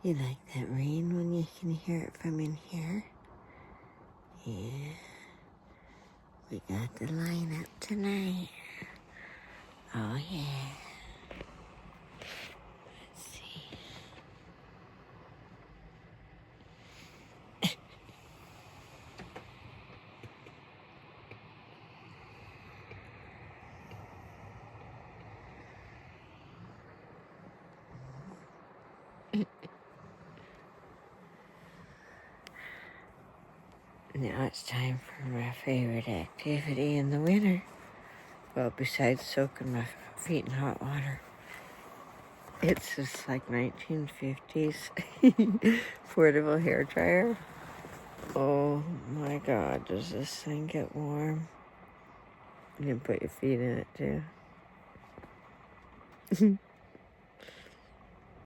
You like that rain when you can hear it from in here? Yeah. We got the lineup tonight. Oh, yeah. Let's see. Now it's time for my favorite activity in the winter. Well, besides soaking my feet in hot water. It's just like 1950s portable hair dryer. Oh my God, does this thing get warm? You can put your feet in it too.